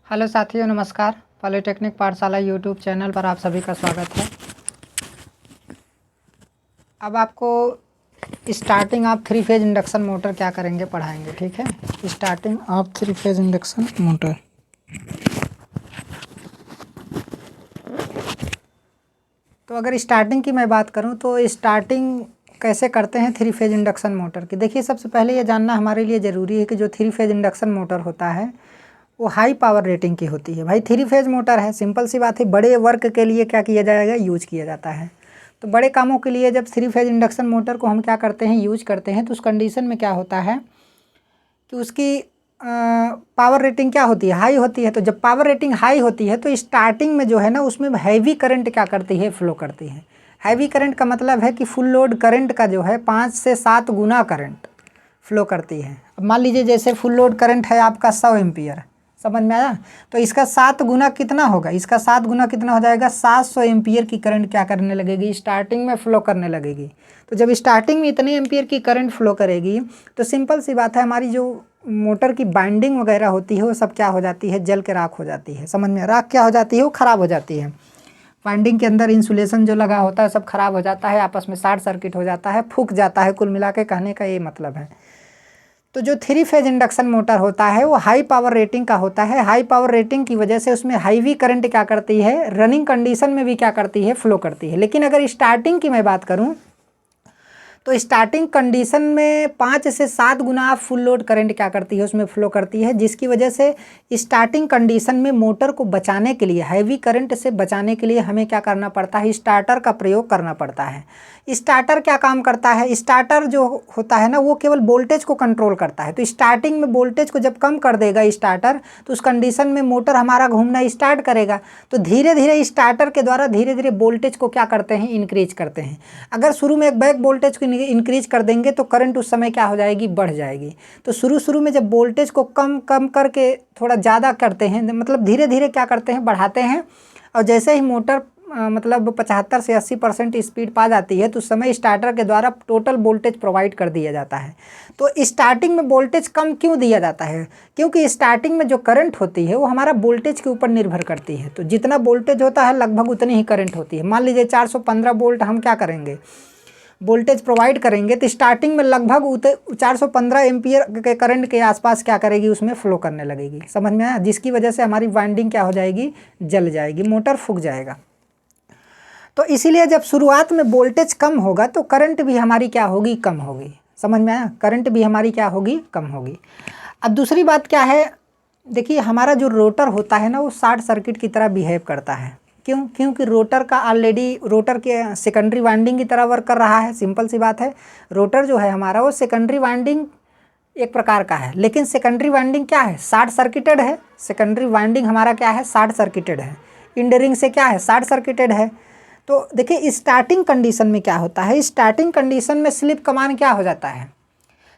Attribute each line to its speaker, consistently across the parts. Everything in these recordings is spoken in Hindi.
Speaker 1: हेलो साथियों, नमस्कार। पॉलिटेक्निक पाठशाला यूट्यूब चैनल पर आप सभी का स्वागत है। अब आपको starting of three phase induction motor क्या करेंगे पढ़ाएंगे, ठीक है। Starting of three phase induction motor. तो अगर स्टार्टिंग की मैं बात करूं तो स्टार्टिंग कैसे करते हैं थ्री फेज इंडक्शन मोटर की। देखिए, सबसे पहले ये जानना हमारे लिए ज़रूरी है कि जो थ्री फेज इंडक्शन मोटर होता है वो हाई पावर रेटिंग की होती है। भाई, थ्री फेज मोटर है, सिंपल सी बात है। बड़े वर्क के लिए क्या किया जाएगा, यूज किया जाता है। तो बड़े कामों के लिए जब थ्री फेज इंडक्शन मोटर को हम क्या करते हैं, यूज करते हैं, तो उस कंडीशन में क्या होता है कि उसकी पावर रेटिंग क्या होती है, हाई होती है। तो जब पावर रेटिंग हाई होती है तो स्टार्टिंग में जो है ना, उसमें हैवी करंट क्या करती है, फ्लो करती है। हैवी करंट का मतलब है कि फुल लोड करंट का जो है 5 से 7 गुना करंट फ्लो करती है। अब मान लीजिए जैसे फुल लोड करंट है आपका 100 एम्पियर, समझ में आया। तो इसका 7 गुना कितना होगा, इसका 7 गुना कितना हो जाएगा, 700 एम्पियर की करंट क्या करने लगेगी, स्टार्टिंग में फ्लो करने लगेगी। तो जब स्टार्टिंग में इतने एम्पियर की करंट फ्लो करेगी तो सिंपल सी बात है, हमारी जो मोटर की बाइंडिंग वगैरह होती है वो सब क्या हो जाती है, जल के राख हो जाती है। समझ में, राख क्या हो जाती है, वो ख़राब हो जाती है। बाइंडिंग के अंदर इंसुलेशन जो लगा होता है सब खराब हो जाता है, आपस में शॉर्ट सर्किट हो जाता है, फूक जाता है। कुल मिला के कहने का ये मतलब है। तो जो थ्री फेज इंडक्शन मोटर होता है वो हाई पावर रेटिंग का होता है। हाई पावर रेटिंग की वजह से उसमें हाईवी करंट क्या करती है, रनिंग कंडीशन में भी क्या करती है, फ्लो करती है। लेकिन अगर स्टार्टिंग की मैं बात करूं तो स्टार्टिंग कंडीशन में 5 से 7 गुना फुल लोड करंट क्या करती है, उसमें फ्लो करती है, जिसकी वजह से स्टार्टिंग कंडीशन में मोटर को बचाने के लिए, हैवी करंट से बचाने के लिए हमें क्या करना पड़ता है, स्टार्टर का प्रयोग करना पड़ता है। स्टार्टर क्या काम करता है, स्टार्टर जो होता है ना वो केवल वोल्टेज को कंट्रोल करता है। तो स्टार्टिंग में वोल्टेज को जब कम कर देगा स्टार्टर, तो उस कंडीशन में मोटर हमारा घूमना स्टार्ट करेगा। तो धीरे धीरे स्टार्टर के द्वारा धीरे धीरे वोल्टेज को क्या करते हैं, इंक्रीज करते हैं। अगर शुरू में एक बैक वोल्टेज को इंक्रीज कर देंगे तो करंट उस समय क्या हो जाएगी, बढ़ जाएगी। तो शुरू में जब वोल्टेज को कम कम करके थोड़ा ज़्यादा करते हैं, मतलब धीरे धीरे क्या करते हैं, बढ़ाते हैं। और जैसे ही मोटर मतलब 75 से 80% स्पीड पा जाती है तो उस समय स्टार्टर के द्वारा टोटल वोल्टेज प्रोवाइड कर दिया जाता है। तो स्टार्टिंग में वोल्टेज कम क्यों दिया जाता है, क्योंकि स्टार्टिंग में जो करंट होती है वो हमारा वोल्टेज के ऊपर निर्भर करती है। तो जितना वोल्टेज होता है लगभग उतनी ही करंट होती है। मान लीजिए 415 वोल्ट हम क्या करेंगे, वोल्टेज प्रोवाइड करेंगे, तो स्टार्टिंग में लगभग 415 एम्पियर के करंट के आसपास क्या करेगी, उसमें फ्लो करने लगेगी। समझ में आया, जिसकी वजह से हमारी वाइंडिंग क्या हो जाएगी, जल जाएगी, मोटर फूक जाएगा। तो इसीलिए जब शुरुआत में वोल्टेज कम होगा तो करंट भी हमारी क्या होगी, कम होगी। समझ में आया, करंट भी हमारी क्या होगी, कम होगी। अब दूसरी बात क्या है, देखिए हमारा जो रोटर होता है ना वो शॉर्ट सर्किट की तरह बिहेव करता है। क्यों, क्योंकि रोटर का ऑलरेडी रोटर के सेकेंडरी वाइंडिंग की तरह वर्क कर रहा है। सिंपल सी बात है, रोटर जो है हमारा वो सेकेंडरी वाइंडिंग एक प्रकार का है, लेकिन सेकेंडरी वाइंडिंग क्या है, शॉर्ट सर्किटेड है। सेकेंडरी वाइंडिंग हमारा क्या है, शॉर्ट सर्किटेड है। इंडरिंग से क्या है, शॉर्ट सर्किटेड है। तो देखिए स्टार्टिंग कंडीशन में क्या होता है, स्टार्टिंग कंडीशन में स्लिप कमान क्या हो जाता है,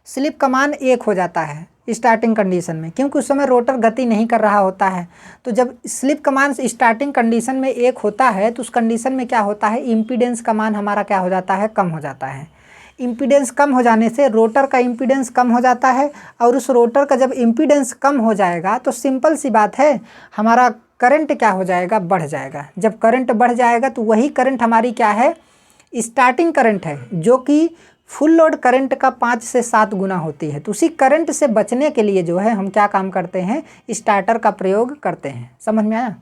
Speaker 1: स्लिप कमान 1 हो जाता है स्टार्टिंग कंडीशन में, क्योंकि उस समय रोटर गति नहीं कर रहा होता है। तो जब स्लिप कमान स्टार्टिंग कंडीशन में 1 होता है तो उस कंडीशन में क्या होता है, इम्पीडेंस का मान हमारा क्या हो जाता है, कम हो जाता है। इम्पीडेंस कम हो जाने से रोटर का इम्पीडेंस कम हो जाता है, और उस रोटर का जब इम्पीडेंस कम हो जाएगा तो सिंपल सी बात है, हमारा करंट क्या हो जाएगा, बढ़ जाएगा। जब करंट बढ़ जाएगा तो वही करंट हमारी क्या है, स्टार्टिंग करंट है, जो कि फुल लोड करंट का 5 से 7 गुना होती है। तो उसी करंट से बचने के लिए जो है हम क्या काम करते हैं, स्टार्टर का प्रयोग करते हैं। समझ में आया,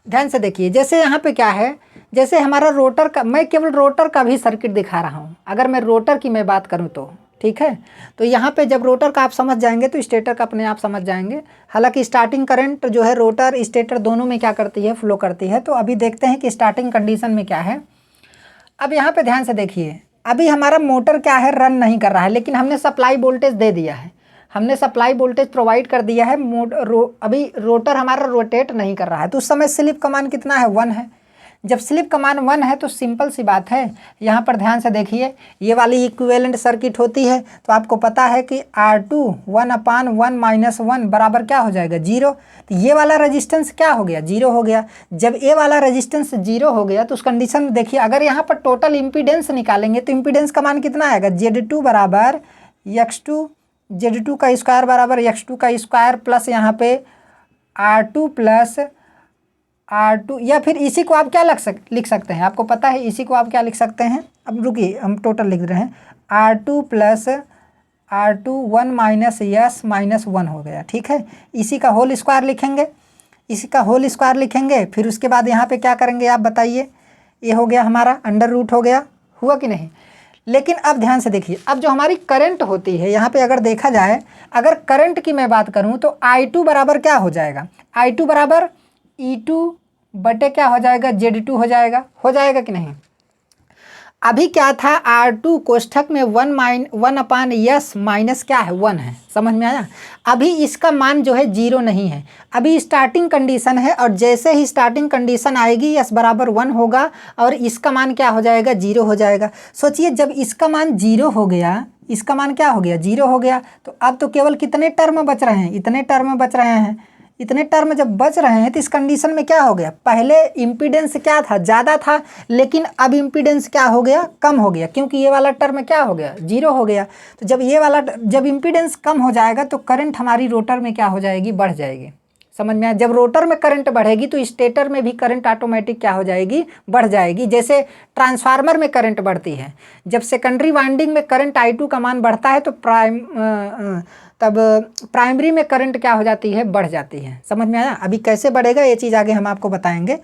Speaker 1: ध्यान से देखिए। जैसे यहाँ पे क्या है, जैसे हमारा रोटर का, मैं केवल रोटर का भी सर्किट दिखा रहा हूँ। अगर मैं रोटर की मैं बात करूँ तो ठीक है, तो यहाँ पे जब रोटर का आप समझ जाएंगे तो स्टेटर का अपने आप समझ जाएंगे। हालांकि स्टार्टिंग करंट जो है रोटर स्टेटर दोनों में क्या करती है, फ्लो करती है। तो अभी देखते हैं कि स्टार्टिंग कंडीशन में क्या है। अब यहाँ पे ध्यान से देखिए, अभी हमारा मोटर क्या है, रन नहीं कर रहा है, लेकिन हमने सप्लाई वोल्टेज दे दिया है, हमने सप्लाई वोल्टेज प्रोवाइड कर दिया है। अभी रोटर हमारा रोटेट नहीं कर रहा है, तो उस समय स्लिप कमान कितना है, 1 है। जब स्लिप कमान 1 है तो सिंपल सी बात है, यहाँ पर ध्यान से देखिए, ये वाली इक्विवेलेंट सर्किट होती है। तो आपको पता है कि R2 1/1 - 1 बराबर क्या हो जाएगा, 0। तो ये वाला रेजिस्टेंस क्या हो गया, 0 हो गया। जब ये वाला रेजिस्टेंस 0 हो गया तो उस कंडीशन में देखिए, अगर यहाँ पर टोटल इम्पीडेंस निकालेंगे तो इम्पीडेंस का मान कितना आएगा, Z2 बराबर X2, Z2 का स्क्वायर बराबर X2 का स्क्वायर प्लस यहाँ पे R2 प्लस R2, या फिर इसी को आप क्या लिख सकते हैं, आपको पता है इसी को आप क्या लिख सकते हैं। अब रुकिए, हम टोटल लिख रहे हैं, R2 plus R2 1 minus yes minus 1 हो गया, ठीक है। इसी का होल स्क्वायर लिखेंगे, इसी का होल स्क्वायर लिखेंगे, फिर उसके बाद यहाँ पे क्या करेंगे आप बताइए। ये हो गया हमारा अंडर रूट हो गया, हुआ कि नहीं। लेकिन अब ध्यान से देखिए, अब जो हमारी करंट होती है यहाँ पे अगर देखा जाए, अगर करंट की मैं बात करूँ तो I2 बराबर क्या हो जाएगा, I2 बराबर E2 बटे क्या हो जाएगा, Z2 हो जाएगा कि नहीं। अभी क्या था, R2 कोष्ठक में 1 अपान यस माइनस क्या है 1 है, समझ में आया। अभी इसका मान जो है 0 नहीं है, अभी स्टार्टिंग कंडीशन है, और जैसे ही स्टार्टिंग कंडीशन आएगी यस बराबर 1 होगा और इसका मान क्या हो जाएगा, 0 हो जाएगा। सोचिए जब इसका मान 0 हो गया, इसका मान क्या हो गया, 0 हो गया, तो अब तो केवल कितने टर्म बच रहे हैं, इतने टर्म बच रहे हैं। इतने टर्म जब बच रहे हैं तो इस कंडीशन में क्या हो गया, पहले इम्पीडेंस क्या था, ज़्यादा था, लेकिन अब इम्पीडेंस क्या हो गया, कम हो गया, क्योंकि ये वाला टर्म क्या हो गया, 0 हो गया। तो जब इम्पीडेंस कम हो जाएगा तो करंट हमारी रोटर में क्या हो जाएगी, बढ़ जाएगी। समझ में आया। जब रोटर में करंट बढ़ेगी तो स्टेटर में भी करंट ऑटोमेटिक क्या हो जाएगी, बढ़ जाएगी। जैसे ट्रांसफार्मर में करंट बढ़ती है, जब सेकेंडरी वाइंडिंग में करंट I2 का मान बढ़ता है तो तब प्राइमरी में करंट क्या हो जाती है, बढ़ जाती है। समझ में आया। अभी कैसे बढ़ेगा ये चीज़ आगे हम आपको बताएंगे।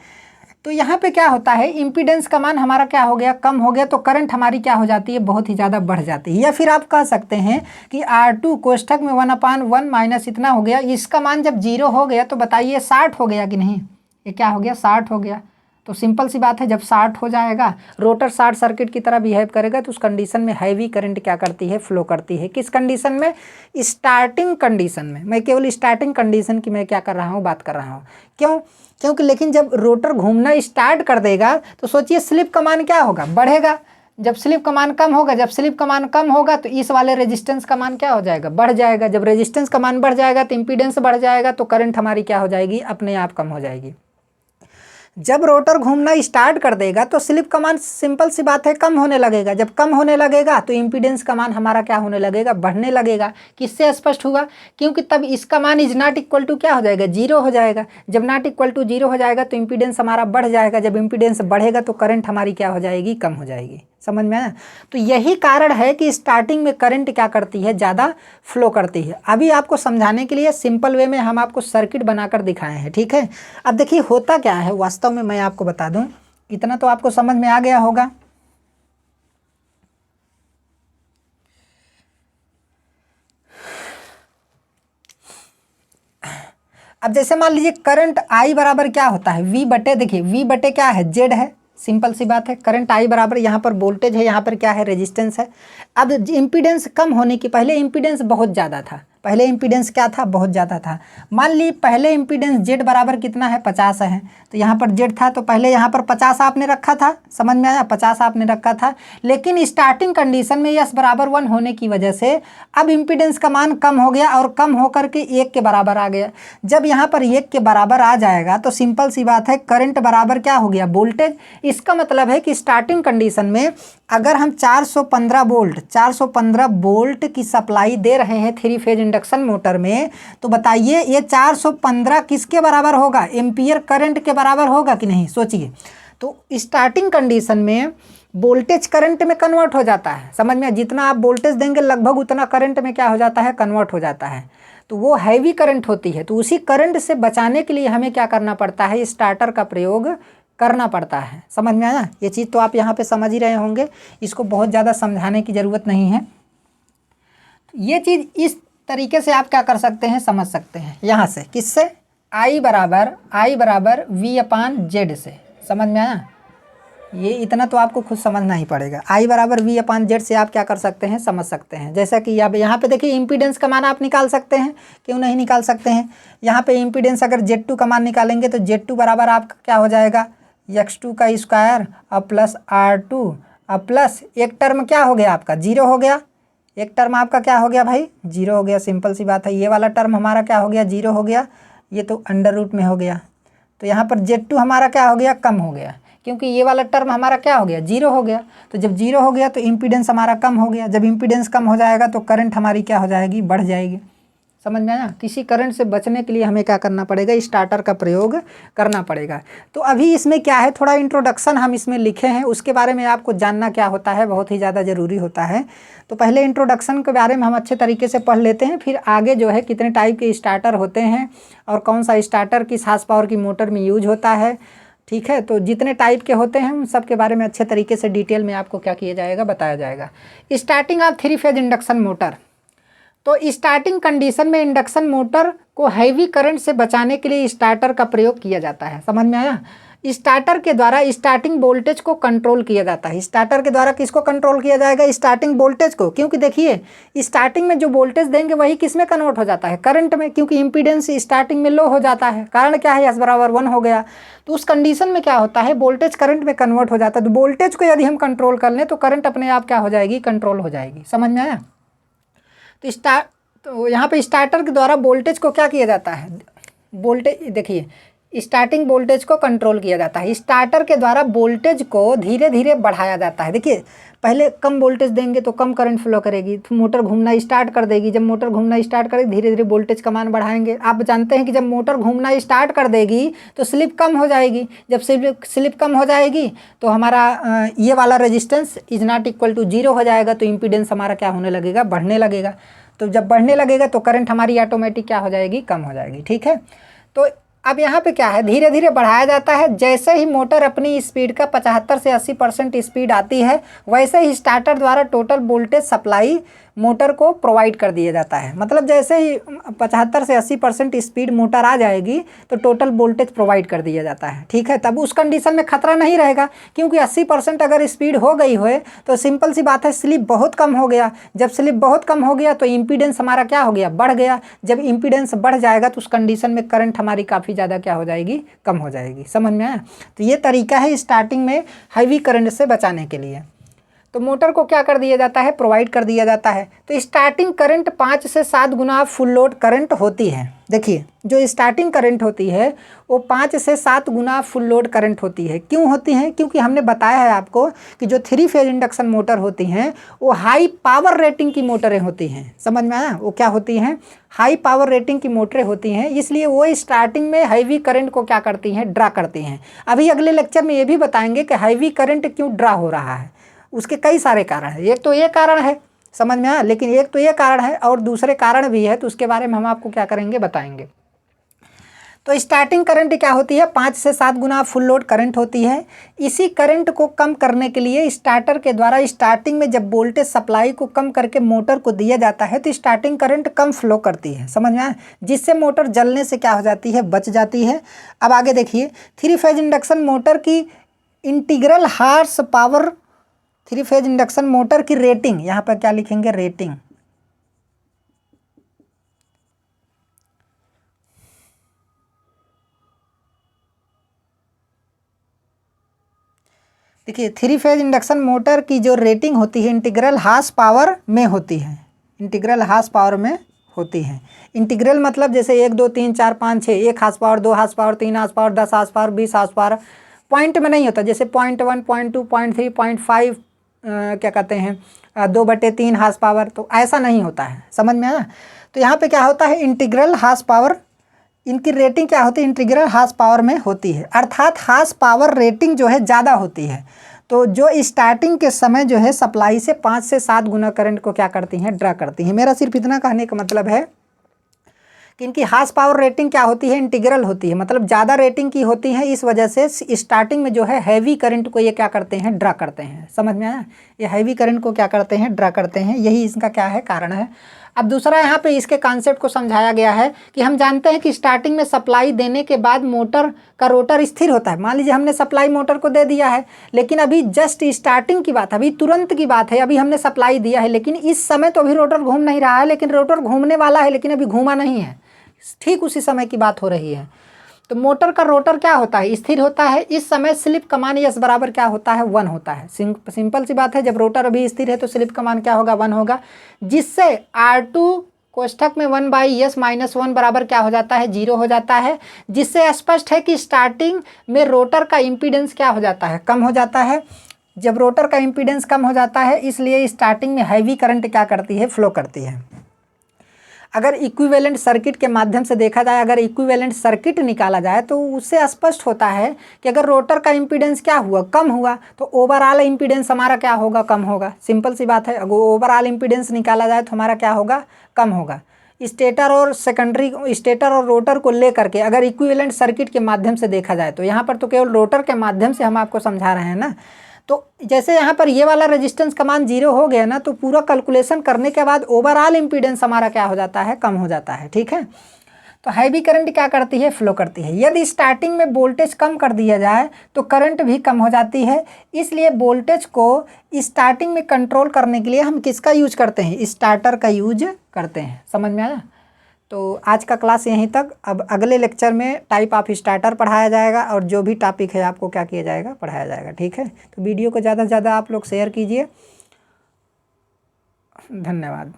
Speaker 1: तो यहाँ पे क्या होता है, इम्पीडेंस का मान हमारा क्या हो गया, कम हो गया, तो करंट हमारी क्या हो जाती है, बहुत ही ज़्यादा बढ़ जाती है। या फिर आप कह सकते हैं कि R2 कोष्ठक में 1/1 माइनस इतना हो गया, इसका मान जब 0 हो गया तो बताइए 60 हो गया कि नहीं। ये क्या हो गया, 60 हो गया। तो सिंपल सी बात है, जब 60 हो जाएगा, रोटर शॉर्ट सर्किट की तरह बिहेव करेगा, तो उस कंडीशन में हैवी करंट क्या करती है, फ्लो करती है। किस कंडीशन में, स्टार्टिंग कंडीशन में। मैं केवल स्टार्टिंग कंडीशन की मैं क्या कर रहा हूँ, बात कर रहा हूँ। क्यों, क्योंकि लेकिन जब रोटर घूमना स्टार्ट कर देगा तो सोचिए स्लिप का मान क्या होगा, बढ़ेगा। जब स्लिप का मान कम होगा, जब स्लिप का मान कम होगा तो इस वाले रेजिस्टेंस का मान क्या हो जाएगा, बढ़ जाएगा। जब रेजिस्टेंस का मान बढ़ जाएगा तो इम्पीडेंस बढ़ जाएगा, तो करंट हमारी क्या हो जाएगी, अपने आप कम हो जाएगी। जब रोटर घूमना स्टार्ट कर देगा तो स्लिप का मान सिंपल सी बात है कम होने लगेगा। जब कम होने लगेगा तो इम्पीडेंस का मान हमारा क्या होने लगेगा, बढ़ने लगेगा। किससे स्पष्ट हुआ, क्योंकि तब इसका मान इज नॉट इक्वल टू क्या हो जाएगा, 0 हो जाएगा। जब नॉट इक्वल टू 0 हो जाएगा तो इम्पीडेंस हमारा बढ़ जाएगा। जब इम्पीडेंस बढ़ेगा तो करंट हमारी क्या हो जाएगी, कम हो जाएगी। समझ में आया। तो यही कारण है कि स्टार्टिंग में करंट क्या करती है, ज़्यादा फ्लो करती है। अभी आपको समझाने के लिए सिंपल वे में हम आपको सर्किट बनाकर दिखाए हैं, ठीक है। अब देखिए होता क्या है वास्तव में, मैं आपको बता दूं, इतना तो आपको समझ में आ गया होगा। अब जैसे मान लीजिए करंट I बराबर क्या होता है, V बटे, देखिए V बटे क्या है, Z है। सिंपल सी बात है, करंट I बराबर, यहाँ पर वोल्टेज है, यहाँ पर क्या है, रेजिस्टेंस है। अब इम्पीडेंस कम होने की, पहले इम्पीडेंस बहुत ज़्यादा था, पहले इम्पीडेंस क्या था, बहुत ज़्यादा था। मान ली पहले इम्पीडेंस Z बराबर कितना है, 50 है। तो यहाँ पर Z था तो पहले यहाँ पर 50 आपने रखा था, समझ में आया, 50 आपने रखा था। लेकिन स्टार्टिंग कंडीशन में यस बराबर 1 होने की वजह से अब इम्पीडेंस का मान कम हो गया और कम होकर के 1 के बराबर आ गया। जब यहाँ पर 1 के बराबर आ जाएगा तो सिंपल सी बात है, करंट बराबर क्या हो गया, वोल्टेज। इसका मतलब है कि स्टार्टिंग कंडीशन में अगर हम 415 वोल्ट की सप्लाई दे रहे हैं 3 फेज इंडक्शन मोटर में, तो बताइए ये 415 किसके बराबर होगा, एम्पियर करंट के बराबर होगा कि नहीं, सोचिए। तो स्टार्टिंग कंडीशन में वोल्टेज करंट में कन्वर्ट हो जाता है। समझ में, जितना आप वोल्टेज देंगे लगभग उतना करंट में क्या हो जाता है, कन्वर्ट हो जाता है। तो वो हैवी करंट होती है। तो उसी करंट से बचाने के लिए हमें क्या करना पड़ता है, स्टार्टर का प्रयोग करना पड़ता है। समझ में आया। ये चीज़ तो आप यहाँ पे समझ ही रहे होंगे, इसको बहुत ज़्यादा समझाने की ज़रूरत नहीं है। ये चीज़ इस तरीके से आप क्या कर सकते हैं, समझ सकते हैं यहाँ से। किससे, I बराबर V/Z से। समझ में आया। ये इतना तो आपको खुद समझना ही पड़ेगा। I बराबर V/Z से आप क्या कर सकते हैं, समझ सकते हैं। जैसा कि अब यहाँ पे देखिए इम्पीडेंस का मान आप निकाल सकते हैं, क्यों नहीं निकाल सकते हैं। यहाँ पे इम्पीडेंस अगर Z2 का मान निकालेंगे तो Z2 बराबर आपका क्या हो जाएगा, X2 का स्क्वायर और प्लस R2 और प्लस एक टर्म क्या हो गया आपका, 0 हो गया। एक टर्म आपका क्या हो गया भाई, 0 हो गया। सिंपल सी बात है, ये वाला टर्म हमारा क्या हो गया, 0 हो गया। ये तो अंडर रूट में हो गया। तो यहाँ पर Z2 हमारा क्या हो गया, कम हो गया, क्योंकि ये वाला टर्म हमारा क्या हो गया, 0 हो गया। तो जब 0 हो गया तो इम्पीडेंस हमारा कम हो गया। जब इम्पीडेंस कम हो जाएगा तो करंट हमारी क्या हो जाएगी, बढ़ जाएगी। समझ में आया? किसी करंट से बचने के लिए हमें क्या करना पड़ेगा, स्टार्टर का प्रयोग करना पड़ेगा। तो अभी इसमें क्या है, थोड़ा इंट्रोडक्शन हम इसमें लिखे हैं, उसके बारे में आपको जानना क्या होता है, बहुत ही ज़्यादा ज़रूरी होता है। तो पहले इंट्रोडक्शन के बारे में हम अच्छे तरीके से पढ़ लेते हैं, फिर आगे जो है कितने टाइप के स्टार्टर होते हैं और कौन सा स्टार्टर किस हार्स पावर की मोटर में यूज होता है। ठीक है, तो जितने टाइप के होते हैं उन सब के बारे में अच्छे तरीके से डिटेल में आपको क्या किया जाएगा, बताया जाएगा। Starting of 3 phase induction motor. तो स्टार्टिंग कंडीशन में इंडक्शन मोटर को हैवी करंट से बचाने के लिए स्टार्टर का प्रयोग किया जाता है। समझ में आया? स्टार्टर के द्वारा स्टार्टिंग वोल्टेज को कंट्रोल किया जाता है। स्टार्टर के द्वारा किसको कंट्रोल किया जाएगा, स्टार्टिंग वोल्टेज को, क्योंकि देखिए स्टार्टिंग में जो वोल्टेज देंगे वही किस में कन्वर्ट हो जाता है, करंट में, क्योंकि इंपीडेंस स्टार्टिंग में लो हो जाता है। कारण क्या है, S=1 हो गया। तो उस कंडीशन में क्या होता है, वोल्टेज करंट में कन्वर्ट हो जाता है। तो वोल्टेज को यदि हम कंट्रोल कर लें तो करंट अपने आप क्या हो जाएगी, कंट्रोल हो जाएगी। समझ में आया? तो यहाँ पे स्टार्टर के द्वारा वोल्टेज को क्या किया जाता है, वोल्टेज देखिए स्टार्टिंग वोल्टेज को कंट्रोल किया जाता है। स्टार्टर के द्वारा वोल्टेज को धीरे धीरे बढ़ाया जाता है। देखिए पहले कम वोल्टेज देंगे तो कम करंट फ्लो करेगी, तो मोटर घूमना स्टार्ट कर देगी। जब मोटर घूमना स्टार्ट करेगी धीरे धीरे वोल्टेज का मान बढ़ाएंगे। आप जानते हैं कि जब मोटर घूमना स्टार्ट कर देगी तो स्लिप कम हो जाएगी। जब स्लिप कम हो जाएगी तो हमारा ये वाला रेजिस्टेंस = 0 हो जाएगा। तो इम्पीडेंस हमारा क्या होने लगेगा, बढ़ने लगेगा। तो जब बढ़ने लगेगा तो करंट हमारी ऑटोमेटिक क्या हो जाएगी, कम हो जाएगी। ठीक है, तो अब यहाँ पे क्या है, धीरे धीरे बढ़ाया जाता है। जैसे ही मोटर अपनी स्पीड का 75 से 80% स्पीड आती है, वैसे ही स्टार्टर द्वारा टोटल वोल्टेज सप्लाई मोटर को प्रोवाइड कर दिया जाता है। मतलब जैसे ही 75 से 80% स्पीड मोटर आ जाएगी तो टोटल वोल्टेज प्रोवाइड कर दिया जाता है। ठीक है, तब उस कंडीशन में खतरा नहीं रहेगा, क्योंकि 80% अगर स्पीड हो गई हो तो सिंपल सी बात है, स्लिप बहुत कम हो गया। जब स्लिप बहुत कम हो गया तो इम्पीडेंस हमारा क्या हो गया, बढ़ गया। जब इम्पीडेंस बढ़ जाएगा तो उस कंडीशन में करंट हमारी काफ़ी ज़्यादा क्या हो जाएगी, कम हो जाएगी। समझ में आया? तो ये तरीका है स्टार्टिंग में हैवी करंट से बचाने के लिए। तो मोटर को क्या कर दिया जाता है, प्रोवाइड कर दिया जाता है। तो स्टार्टिंग करंट 5 से 7 गुना फुल लोड करंट होती है। देखिए जो स्टार्टिंग करंट होती है वो 5 से 7 गुना फुल लोड करंट होती है। क्यों होती है? क्योंकि हमने बताया है आपको कि जो 3 फेज इंडक्शन मोटर होती हैं वो हाई पावर रेटिंग की मोटरें होती हैं। समझ में आया? वो क्या होती हैं, हाई पावर रेटिंग की मोटरें होती हैं। इसलिए वो स्टार्टिंग में हैवी करंट को क्या करती हैं, ड्रा करती हैं। अभी अगले लेक्चर में ये भी बताएंगे कि हैवी करंट क्यों ड्रा हो रहा है। उसके कई सारे कारण हैं। एक तो ये कारण है, समझ में आया, लेकिन एक तो ये कारण है और दूसरे कारण भी है, तो उसके बारे में हम आपको क्या करेंगे, बताएंगे। तो स्टार्टिंग करंट क्या होती है, 5 से 7 गुना फुल लोड करंट होती है। इसी करंट को कम करने के लिए स्टार्टर के द्वारा स्टार्टिंग में जब वोल्टेज सप्लाई को कम करके मोटर को दिया जाता है तो स्टार्टिंग करंट कम फ्लो करती है। समझ में आया? जिससे मोटर जलने से क्या हो जाती है, बच जाती है। अब आगे देखिए, 3 फेज इंडक्शन मोटर की integral horse power, 3 phase induction motor की रेटिंग, यहाँ पर क्या लिखेंगे, रेटिंग। देखिए 3 फेज इंडक्शन मोटर की जो रेटिंग होती है इंटीग्रल हार्स पावर में होती है। इंटीग्रल हार्स पावर में होती है। इंटीग्रल मतलब जैसे 1 2 3 4 5 6, 1 horse power, 2 horse power, 3 horse power, 10 horse power, 20 horse power, point में नहीं होता। जैसे 0.1, 0.2, 0.3, 0.5 क्या कहते हैं 2/3 हार्स पावर, तो ऐसा नहीं होता है। समझ में आया? तो यहाँ पे क्या होता है, इंटीग्रल हार्स पावर, इनकी रेटिंग क्या होती है, इंटीग्रल हार्स पावर में होती है। अर्थात हार्स पावर रेटिंग जो है ज़्यादा होती है। तो जो स्टार्टिंग के समय जो है सप्लाई से 5 से 7 गुना करंट को क्या करती हैं, ड्रा करती हैं। मेरा सिर्फ इतना कहने का मतलब है कि इनकी हार्स पावर रेटिंग क्या होती है, इंटीग्रल होती है, मतलब ज़्यादा रेटिंग की होती है। इस वजह से स्टार्टिंग में जो है हैवी करंट को ये क्या करते हैं, ड्रा करते हैं। समझ में आया? ये हैवी करंट को क्या करते हैं, ड्रा करते हैं। यही इसका क्या है, कारण है। अब दूसरा यहाँ पे इसके कॉन्सेप्ट को समझाया गया है कि हम जानते हैं कि स्टार्टिंग में सप्लाई देने के बाद मोटर का रोटर स्थिर होता है। मान लीजिए हमने सप्लाई मोटर को दे दिया है, लेकिन अभी जस्ट स्टार्टिंग की बात है, अभी तुरंत की बात है, अभी हमने सप्लाई दिया है, लेकिन इस समय तो अभी रोटर घूम नहीं रहा है, लेकिन रोटर घूमने वाला है, लेकिन अभी घूमा नहीं है। ठीक उसी समय की बात हो रही है। तो मोटर का रोटर क्या होता है, स्थिर होता है। इस समय स्लिप का मान S बराबर क्या होता है, 1 होता है। सिंपल सी बात है, जब रोटर अभी स्थिर है तो स्लिप का मान क्या होगा, 1 होगा, जिससे R2 कोष्ठक में 1/S-1 बराबर क्या हो जाता है, 0 हो जाता है। जिससे स्पष्ट है कि स्टार्टिंग में रोटर का इम्पीडेंस क्या हो जाता है, कम हो जाता है। जब रोटर का इम्पीडेंस कम हो जाता है इसलिए स्टार्टिंग में हैवी करंट क्या करती है, फ्लो करती है। अगर इक्विवेलेंट सर्किट के माध्यम से देखा जाए, अगर इक्विवेलेंट सर्किट निकाला जाए तो उससे स्पष्ट होता है कि अगर रोटर का इम्पीडेंस क्या हुआ, कम हुआ, तो ओवरऑल इम्पीडेंस हमारा क्या होगा, कम होगा। सिंपल सी बात है, अगर ओवरऑल इम्पीडेंस निकाला जाए तो हमारा क्या होगा, कम होगा। स्टेटर और सेकेंडरी, स्टेटर और रोटर को लेकर के अगर इक्विवेलेंट सर्किट के माध्यम से देखा जाए, तो यहाँ पर तो केवल रोटर के माध्यम से हम आपको समझा रहे हैं ना। तो जैसे यहाँ पर ये वाला रेजिस्टेंस का मान 0 हो गया ना, तो पूरा कैलकुलेशन करने के बाद ओवरऑल इम्पीडेंस हमारा क्या हो जाता है, कम हो जाता है। ठीक है, तो हैवी करंट क्या करती है, फ्लो करती है। यदि स्टार्टिंग में वोल्टेज कम कर दिया जाए तो करंट भी कम हो जाती है। इसलिए वोल्टेज को स्टार्टिंग में कंट्रोल करने के लिए हम किसका यूज करते हैं, स्टार्टर का यूज करते हैं। समझ में आया? तो आज का क्लास यहीं तक। अब अगले लेक्चर में टाइप ऑफ स्टार्टर पढ़ाया जाएगा और जो भी टॉपिक है आपको क्या किया जाएगा, पढ़ाया जाएगा। ठीक है, तो वीडियो को ज़्यादा से ज़्यादा आप लोग शेयर कीजिए। धन्यवाद।